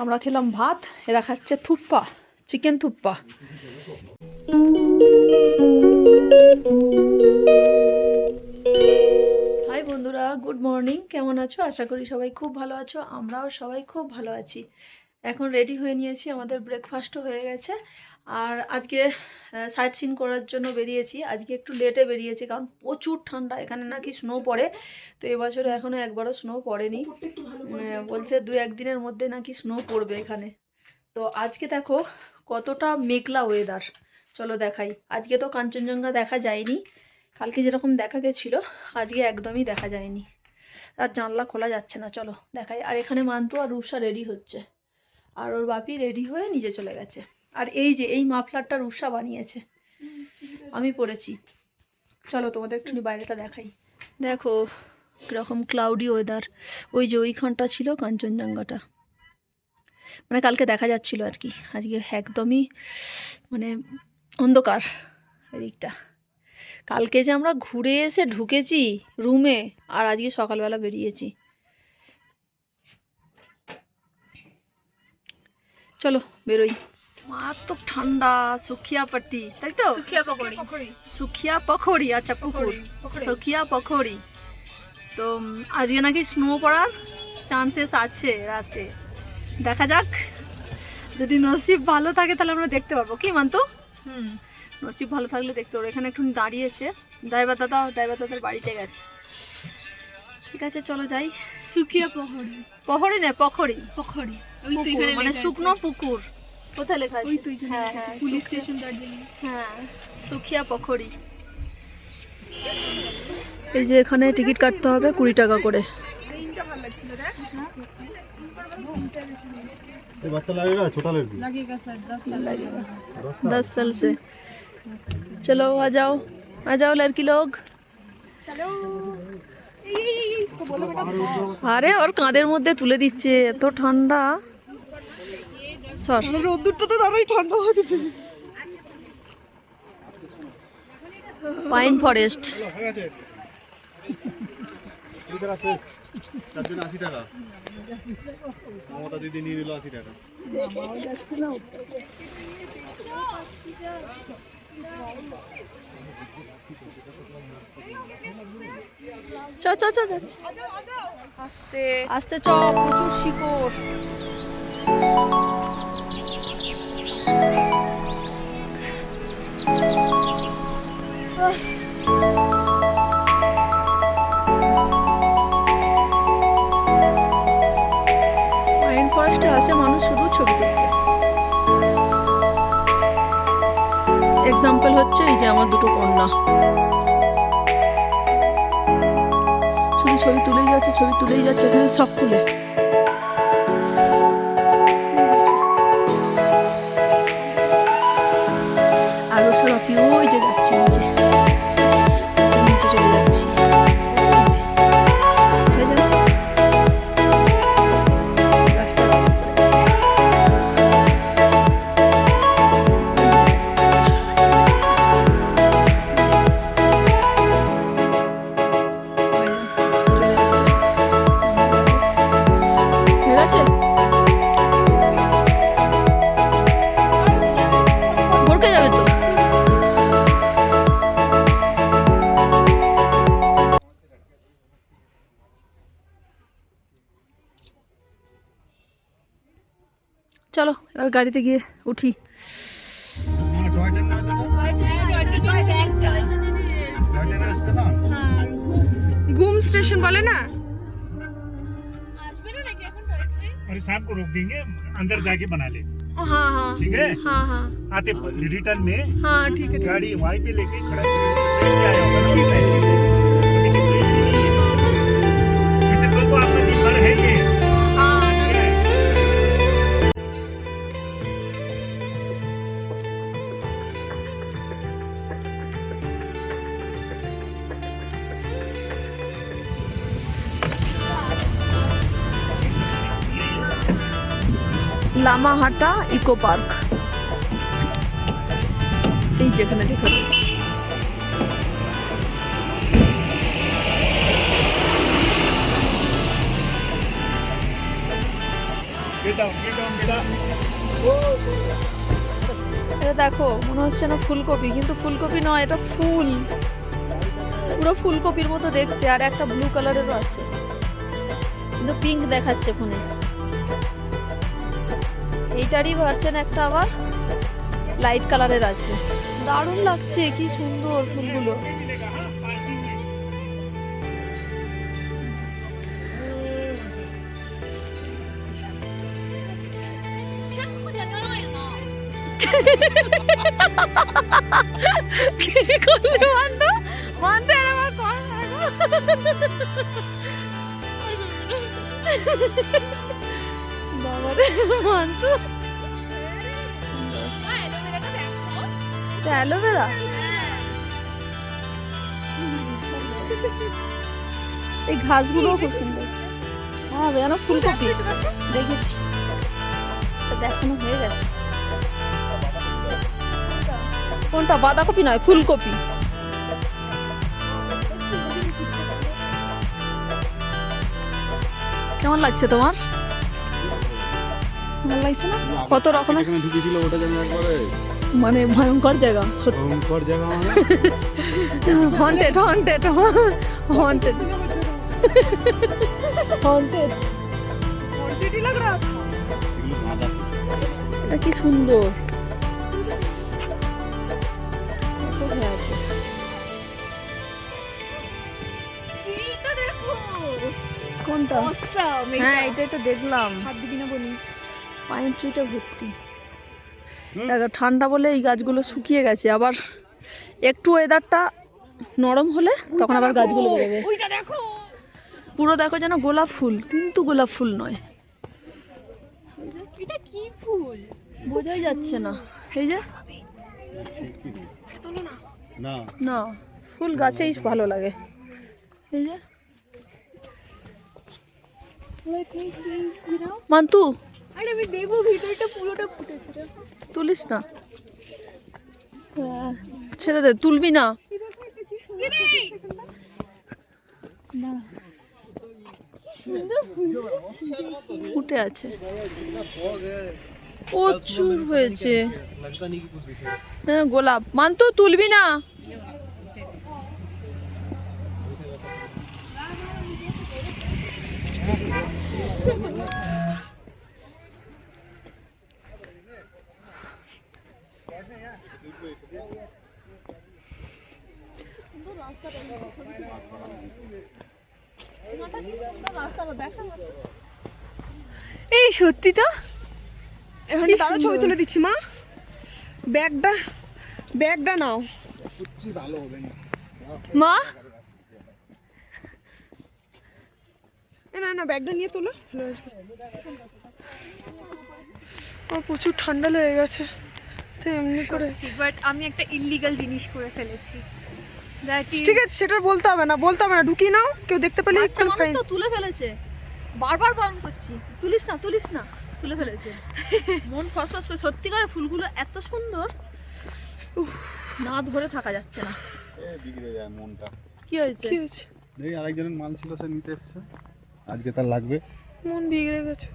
আমরা খেলাম ভাত, এরা খাচ্ছে থুপ্পা, চিকেন থুপ্পা। হাই বন্ধুরা, গুড মর্নিং। কেমন আছো? আশা করি সবাই খুব ভালো আছো। আমরাও সবাই খুব ভালো আছি। এখন রেডি হয়ে নিয়েছি, আমাদের ব্রেকফাস্টও হয়ে গেছে। আর আজকে সাইট সিন করার জন্য বেরিয়েছি। আজকে একটু লেটে বেরিয়েছি কারণ প্রচুর ঠান্ডা, এখানে নাকি স্নো পড়ে। তো এবছরে এখনও একবারও স্নো পড়েনি। বলছে 2-1 দিনের মধ্যে নাকি স্নো পড়বে এখানে। তো আজকে দেখো কতটা মেঘলা ওয়েদার, চলো দেখাই। আজকে তো কাঞ্চনজঙ্ঘা দেখা যায়নি, কালকে যেরকম দেখা গেছিলো আজকে একদমই দেখা যায়নি। আর জানলা খোলা যাচ্ছে না, চলো দেখাই। আর এখানে মান্তু আর রূপসা রেডি হচ্ছে, আর ওর বাপি রেডি হয়ে নিজে চলে গেছে। আর এই যে এই মাফলারটা রূপসা বানিয়েছে, আমি পরেছি। চলো তোমাদের একটুখানি বাইরেটা দেখাই। দেখো কীরকম ক্লাউডি ওয়েদার। ওই যে ওইখানটা ছিল কাঞ্চনজঙ্ঘাটা, মানে কালকে দেখা যাচ্ছিল আর কি। আজকে একদমই মানে অন্ধকার এদিকটা। কালকে যে আমরা ঘুরে এসে ঢুকেছি রুমে, আর আজকে সকালবেলা বেরিয়েছি। চলো বেরোই। মারাত্মক ঠান্ডা। সুখিয়া পাট্টি, তাই তো? সুখিয়া পখরি, আচ্ছা পুকুর, সুখিয়া পখরি। তো আজকে নাকি স্নো পড়ার চান্সেস আছে রাতে, দেখা যাক। যদি নসিব ভালো থাকে তাহলে আমরা দেখতে পারবো, কি মানতো? নসিব ভালো থাকলে দেখতে পারবো। এখানে একটু দাঁড়িয়েছে ড্রাইভার দাদার বাড়িতে গেছে। ঠিক আছে চলো যাই। সুখিয়া পখরি, পহরি না পখরি, পখরি মানে শুকনো পুকুর। কোথায় লেখা আছে? হ্যাঁ হ্যাঁ, পুলিশ স্টেশন দার্জিলিং। হ্যাঁ, সুখিয়া পখরি। এই যে এখানে টিকিট কাটতে হবে 20 টাকা করে। ভালো লাগছিল, দেখ। ये बच्चा लगेगा छोटा लड़की लगेगा सर 10 साल लगेगा। 10 साल से। चलो आ जाओ लड़की लोग। আরে ওর কাঁধের মধ্যে তুলে দিচ্ছে, এত ঠান্ডা। সর, রোদ্দুরটাতে দাঁড়াই ঠান্ডা হয়ে গেছে। Pine forest. इधर আছে 4 दिन 80 টাকা মমতা দিদি নিয়ে নিল 80 টাকা চ আস্তে আস্তে চ, প্রচুর শিকড়। পাইন ফরেস্টে আসে মানুষ শুধু ছবি তুলতে। এক্সাম্পল হচ্ছে এই যে আমার দুটো কন্যা, শুধু ছবি তুলেই যাচ্ছে এখানে সব খুলে। আর ও সব ওই যে যাচ্ছে নিচে চলে যাচ্ছি। ভরকে যাবে তো। চলো এবার গাড়িতে গিয়ে উঠি। घूम स्टेशन बोले ना। और शाम को रोक देंगे, अंदर जाके बना ले। हाँ हाँ ठीक है, हाँ हाँ आते रिटर्न में हाँ ठीक है। गाड़ी वहीं पे लेके खड़ा करेंगे। वैसे कल तो आपका दिन भर है ये। हाँ লামাহাটা ইকো পার্ক, এই যেখানে দেখা যাচ্ছে। এটা দেখো মনে হচ্ছে না ফুলকপি, কিন্তু ফুলকপি নয়, এটা ফুল, পুরো ফুলকপির মতো দেখতে। আর একটা ব্লু কালারেরও আছে, কিন্তু পিঙ্ক দেখাচ্ছে ফোনে। এইটারই ভার্সন একটা আবার লাইট কালারের আছে। দারুণ লাগছে, কি সুন্দর ফুলগুলো। কি করলি মান্তু? মান্তু এরকম কর না গো। বাবারে মান্তু, এটা অ্যালোভেরা। এই ঘাসগুলো খুব সুন্দর। হ্যাঁ যেন ফুলকপি দেখেছি, দেখানো হয়ে গেছে। কোনটা? বাঁধাকপি নয়, ফুলকপি। কেমন লাগছে তোমার? ভালো লাগছে না? কত রকমের ঢুকেছিল ওটা যেন একবারে মানে ভয়ঙ্কর জায়গা, সত্যি ভয়ঙ্কর জায়গা। Haunted haunted haunted haunted. এটা কি সুন্দর হয়ে আছে। কোনটা? হ্যাঁ এটাই তো দেখলাম। হাত দিবি না বলি। পাইন ট্রিতে ভর্তি। দেখো ঠান্ডা বলে এই গাছগুলো শুকিয়ে গেছে, আবার একটু ওয়েদারটা নরম হলে তখন আবার গাছগুলো বেরোবে। পুরো দেখো যেন গোলাপ ফুল, কিন্তু গোলাপ ফুল নয়। এটা কি ফুল বোঝাই যাচ্ছে না। এই যে তোলো না। না না, ফুল গাছেই ভালো লাগে। এই যে মান্তু, আরে আমি দেখবো ভিতরটা পুরোটা ফুটেছে। তুলিস না, ছেড়ে দে, তুলবি না। ফুটে আছে, প্রচুর হয়েছে। হ্যাঁ, গোলাপ। মান্তু তুলবি না। এই সত্যি তো, এখানে তারা ছবি তুলে দিচ্ছি। মা ব্যাগটা নাও। মা না না ব্যাগটা নিয়ে তোলো, প্রচুর ঠান্ডা লেগে গেছে তো এমনি করে। বাট আমি একটা ইল্লিগাল জিনিস করে ফেলেছি। ঠিক আছে সেটা বলতে হবে না, ঢুকিয়ে নাও, কেউ দেখতে পেলে আচ্ছা মানুষ তো তুলে ফেলেছে, বারবার বারণ করছি, তুলিস না, তুলে ফেলেছে। মন ফসফস করে, সত্যি করে ফুলগুলো এত সুন্দর, না ধরে থাকা যাচ্ছে না। বিগড়ে যায় মনটা। কি হয়েছে? এই আরেকজনের মাল ছিল, সে নিতে এসেছে, আজকে তার লাগবে। মন বিগড়ে গেছে।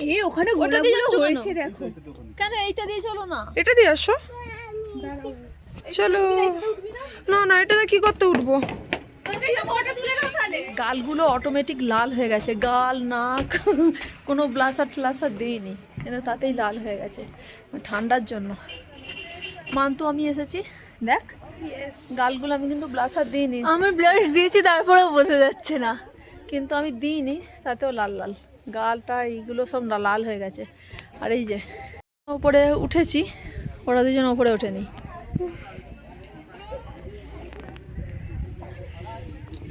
হে ওখানে গোলাপগুলো হয়েছে দেখো। কেন এইটা দিয়ে চলো না? এটা দিয়ে আসো, চলো। না এটা কি করতে উঠবো? গালগুলো অটোমেটিক লাল হয়ে গেছে, গাল নাক কোনো ব্লাসার দিইনি, কিন্তু তাতেই লাল হয়ে গেছে ঠান্ডার জন্য। মান্তু আমি এসেছি, দেখ গালগুলো আমি কিন্তু ব্লাসার দিইনি। আমি ব্লাশ দিয়েছি তারপরেও বোঝা যাচ্ছে না, কিন্তু আমি দিইনি, তাতেও লাল গালটা এইগুলো সব লাল হয়ে গেছে। আর এই যে ওপরে উঠেছি, ওরা দুজন ওপরে ওঠেনি।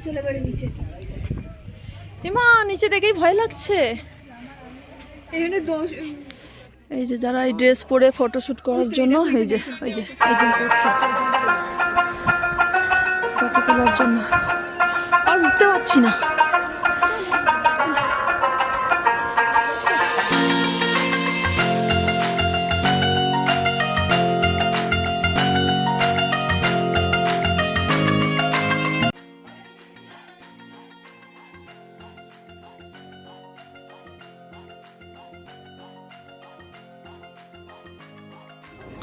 চলে বাড়ি নিচে। এমা নিচে দেখেই ভয় লাগছে। এখানে এই যে যারা এই ড্রেস পরে ফটোশুট করার জন্য এই যে একদিন করছে ফটো তোলার জন্য, আর উঠতে পারছি না।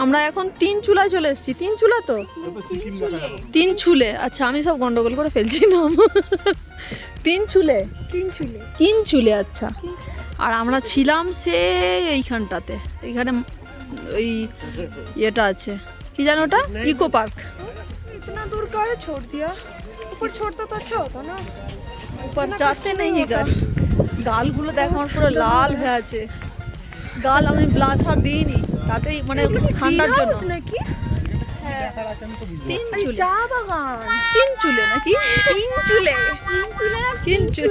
আমরা এখন 3 চুলায় চলে এসেছি। 3 চুলা তো সিকিম দেখা যাবে 3 চুলে। আচ্ছা আমি সব গন্ডগোল করে ফেলছি নাম। 3 চুলে 3 চুলে আচ্ছা। আর আমরা ছিলাম সে এইখানটাতে, এইখানে ওই ইয়েটা আছে কি জানো ওটা, ইকো পার্ক। इतना दूर का है छोड़ दिया, ऊपर छोड़ता तो अच्छा होता ना। ऊपर जाते नहीं है गाड़ी। গালগুলো দেখো আমার পুরো লাল হয়ে আছে। গাল আমি ব্লাসার দিইনি, তাতেই মানে ঠান্ডার জন্য। নাকি দেখার আছে আমি তো বুঝতে 3 এই চুলে, চা বাগান 3 চুলে নাকি 3 চুলে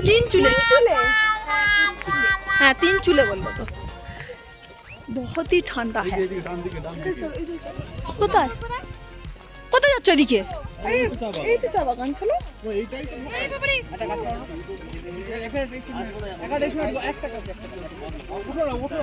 3 চুলে हाँ 3 चूल्हे बोल लो तो। बहुत ही ठंडा है। এদিকে ডান দিকে কোথায় কোথায় যাচ্ছ এদিকে? এই তো চা বাগান চলো। এইটাই তো একটা কাজ করো একটা কাজ ওঠো না ওঠো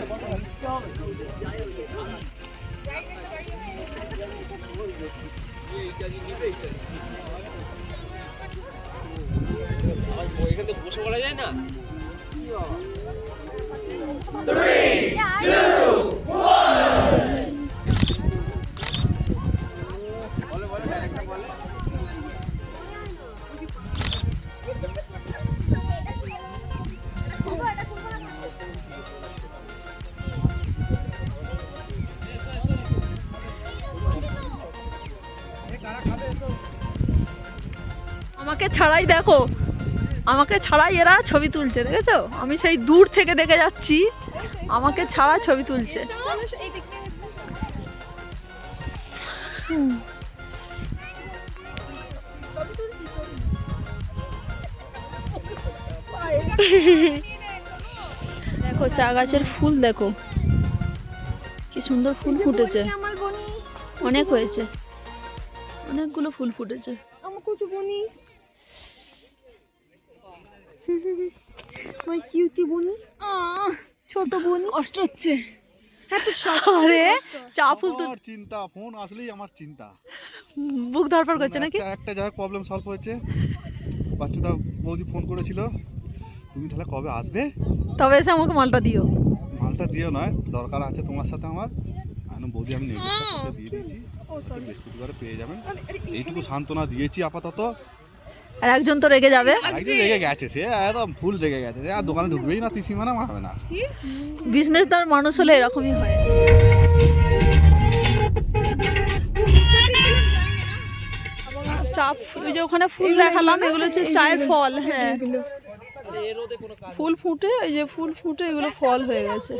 আমাকে ছাড়াই দেখো, আমাকে ছাড়াই এরা ছবি তুলছে, দেখেছো? আমি সেই দূর থেকে দেখে যাচ্ছি, আমাকে ছাড়া ছবি তুলছে। দেখো চা গাছের ফুল দেখো কি সুন্দর ফুল ফুটেছে, আমার বনি অনেক হয়েছে, অনেকগুলো ফুল ফুটেছে। আমার কুচু বনি ওই কিউটি বনি ছোট বনি কষ্ট হচ্ছে। আরে চা ফুল তো আমার চিন্তা, ফোন আসলেই আমার চিন্তা। বুক ধরপড় করছে নাকি? একটা জায়গায় প্রবলেম সলভ হয়েছে। বাচ্চুদা বৌদি ফোন করেছিল, তুমি তাহলে কবে আসবে? তবে এসে আমাকে মালটা দিও। মালটা দিও নয়, দরকার আছে তোমার সাথে আমার। বৌদি আমি নেগোশিয়েট দিয়ে দিয়েছি, বৃহস্পতিবারে পেয়ে যাবেন। এইটুকু সান্ত্বনা দিয়েছি আপাতত। আর একজন তো রেগে যাবে। একজন রেগে গেছে, সে একদম ফুল রেগে গেছে, আর দোকানে ঢুকবেই না, ত্রিসীমানা মারাবে না। বিজনেসদার মানুষ হলে এরকমই হয়। চা ওই যে ওখানে ফুল দেখালাম, এগুলো হচ্ছে চায়ের ফল। হ্যাঁ ফুল ফুটে, এই যে ফুল ফুটে এগুলো ফল হয়ে গেছে।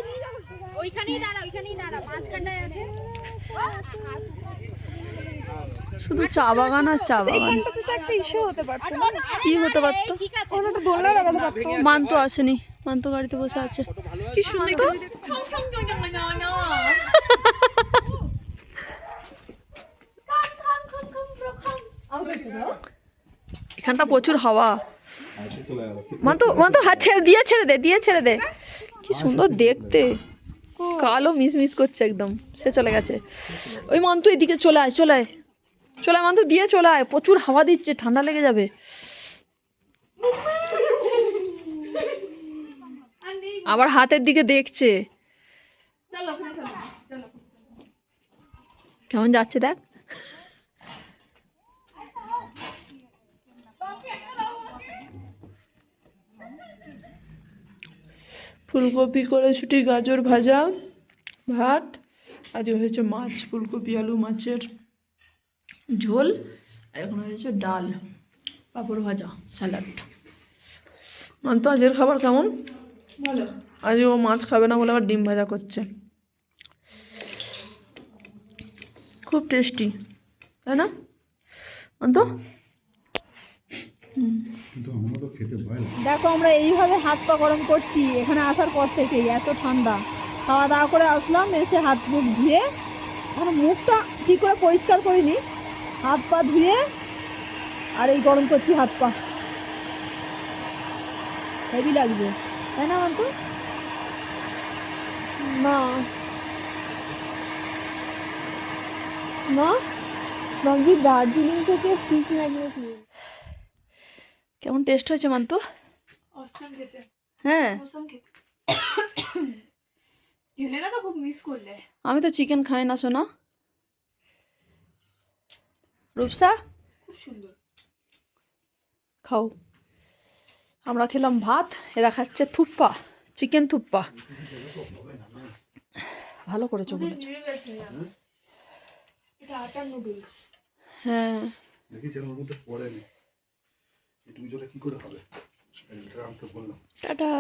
শুধু চা বাগান আর চা বাগান। তো একটা ইস্যু হতে পারতো না, কি হতে পারতো? ওটা তো দোলনা লাগাতে পারতো। মান্ত আসেনি, মান্ত গাড়িতে বসে আছে। কি সুন্দর এখানটা প্রচুর হাওয়া। মান্ত হাত ছেড়ে দিয়ে, ছেড়ে দে। কি সুন্দর দেখতে, কালো মিস করছে একদম। সে চলে গেছে। ওই মান্ত এদিকে চলে আয় মান্ত, দিয়ে চলে আয়। প্রচুর হাওয়া দিচ্ছে, ঠান্ডা লেগে যাবে। আবার হাতের দিকে দেখছে, কেমন যাচ্ছে দেখ। ফুলকপি কড়াইশুঁটি গাজর ভাজা, ভাত, আজ হয়েছে মাছ, ফুলকপি আলু মাছের ঝোল, আর এখন হয়েছে ডাল, পাঁপড় ভাজা, স্যালাড। মান্ত আজকের খাবার কেমন? ভালো। আজ ও মাছ খাবে না বলে আবার ডিম ভাজা করছে। খুব টেস্টি, তাই না মান্ত? দেখো আমরা এইভাবে হাত পা গরম করছি এখানে আসার পর থেকেই, এত ঠান্ডা। খাওয়া দাওয়া করে আসলাম, এসে হাত মুখ ধুয়ে, এখন মুখটা ঠিক করে পরিষ্কার করিনি, হাত পা ধুয়ে আর এই গরম করছি হাত পা। হেভি লাগবে, তাই না মান্ত? না না ভাবছি দার্জিলিং থেকে ফিশ ম্যাগনেট নিয়ে। কেমন টেস্ট হয়েছে মান্ত? অসাম খেতে, হ্যাঁ অসাম খেতে। গেলে না তো খুব মিস করলে। আমি তো চিকেন খাই না সোনা, রূপসা খুব সুন্দর। খাও। আমরা খেলাম ভাত, এরা খাচ্ছে থুপ্পা, চিকেন থুপ্পা। ভালো করেছো বলেছো। এটা আটার নুডলস। হ্যাঁ দেখি যেন ওর মধ্যে পড়েনি, এটুকু জলে কি করে হবে, এটা আমি তো বললাম। টাটা।